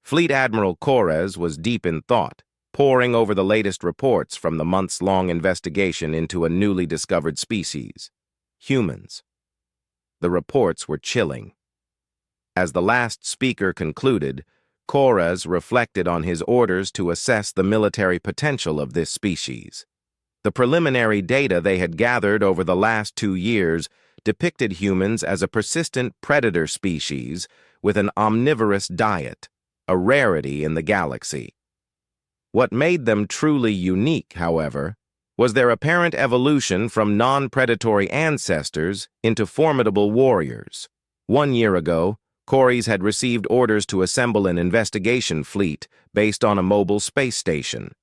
Fleet Admiral Corres was deep in thought, poring over the latest reports from the months-long investigation into a newly discovered species, humans. The reports were chilling. As the last speaker concluded, Corres reflected on his orders to assess the military potential of this species. The preliminary data they had gathered over the last 2 years depicted humans as a persistent predator species with an omnivorous diet, a rarity in the galaxy. What made them truly unique, however, was their apparent evolution from non-predatory ancestors into formidable warriors. 1 year ago, Corres had received orders to assemble an investigation fleet based on a mobile space station.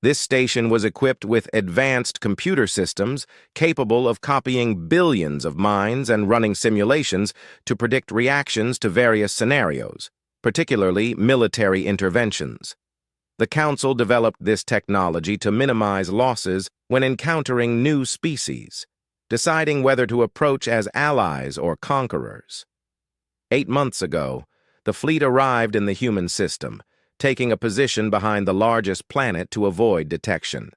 This station was equipped with advanced computer systems capable of copying billions of minds and running simulations to predict reactions to various scenarios, particularly military interventions. The Council developed this technology to minimize losses when encountering new species, deciding whether to approach as allies or conquerors. 8 months ago, the fleet arrived in the human system, taking a position behind the largest planet to avoid detection.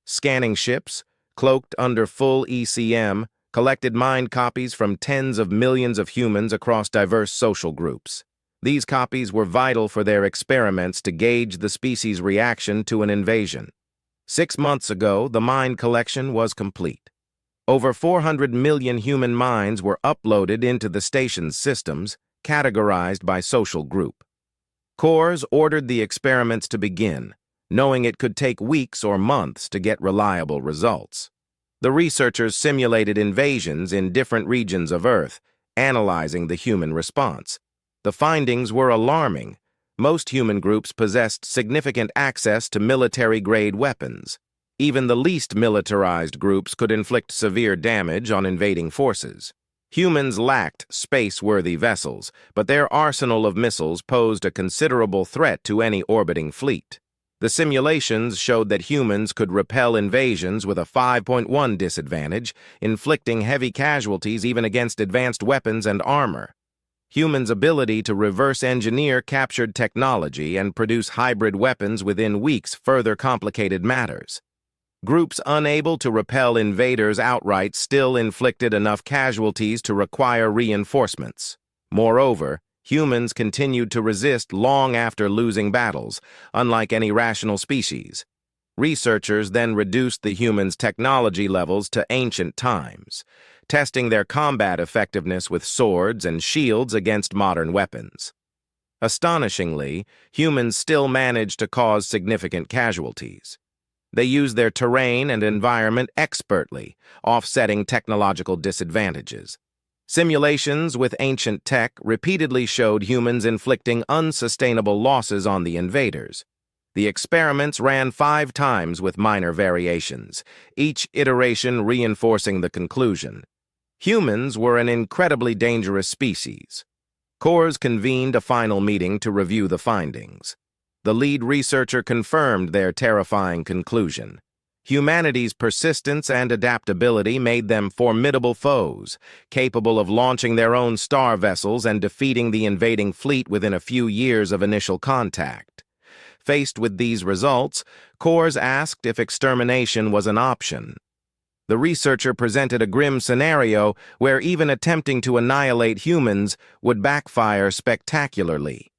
Scanning ships, cloaked under full ECM, collected mind copies from tens of millions of humans across diverse social groups. These copies were vital for their experiments to gauge the species' reaction to an invasion. 6 months ago, the mind collection was complete. Over 400 million human minds were uploaded into the station's systems, categorized by social group. Corps ordered the experiments to begin, knowing it could take weeks or months to get reliable results. The researchers simulated invasions in different regions of Earth, analyzing the human response. The findings were alarming. Most human groups possessed significant access to military-grade weapons. Even the least militarized groups could inflict severe damage on invading forces. Humans lacked space-worthy vessels, but their arsenal of missiles posed a considerable threat to any orbiting fleet. The simulations showed that humans could repel invasions with a 5.1 disadvantage, inflicting heavy casualties even against advanced weapons and armor. Humans' ability to reverse engineer captured technology and produce hybrid weapons within weeks further complicated matters. Groups unable to repel invaders outright still inflicted enough casualties to require reinforcements. Moreover, humans continued to resist long after losing battles, unlike any rational species. Researchers then reduced the humans' technology levels to ancient times, testing their combat effectiveness with swords and shields against modern weapons. Astonishingly, humans still managed to cause significant casualties. They used their terrain and environment expertly, offsetting technological disadvantages. Simulations with ancient tech repeatedly showed humans inflicting unsustainable losses on the invaders. The experiments ran 5 times with minor variations, each iteration reinforcing the conclusion. Humans were an incredibly dangerous species. Corps convened a final meeting to review the findings. The lead researcher confirmed their terrifying conclusion. Humanity's persistence and adaptability made them formidable foes, capable of launching their own star vessels and defeating the invading fleet within a few years of initial contact. Faced with these results, Corps asked if extermination was an option. The researcher presented a grim scenario where even attempting to annihilate humans would backfire spectacularly.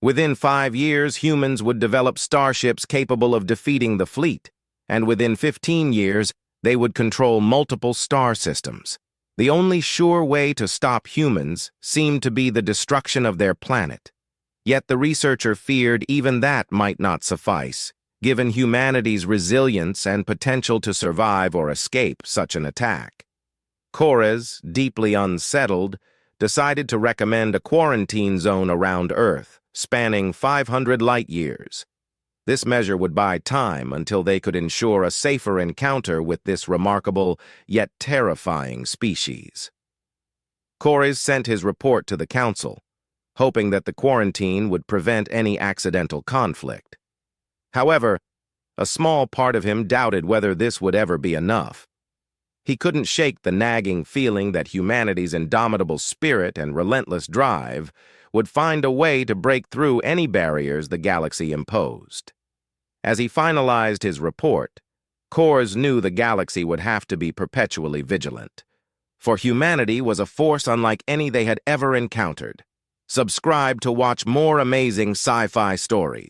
Within 5 years, humans would develop starships capable of defeating the fleet, and within 15 years, they would control multiple star systems. The only sure way to stop humans seemed to be the destruction of their planet. Yet the researcher feared even that might not suffice, given humanity's resilience and potential to survive or escape such an attack. Corres, deeply unsettled, decided to recommend a quarantine zone around Earth, spanning 500 light-years. This measure would buy time until they could ensure a safer encounter with this remarkable yet terrifying species. Corres sent his report to the Council, hoping that the quarantine would prevent any accidental conflict. However, a small part of him doubted whether this would ever be enough. He couldn't shake the nagging feeling that humanity's indomitable spirit and relentless drive would find a way to break through any barriers the galaxy imposed. As he finalized his report, Kors knew the galaxy would have to be perpetually vigilant, for humanity was a force unlike any they had ever encountered. Subscribe to watch more amazing sci-fi stories.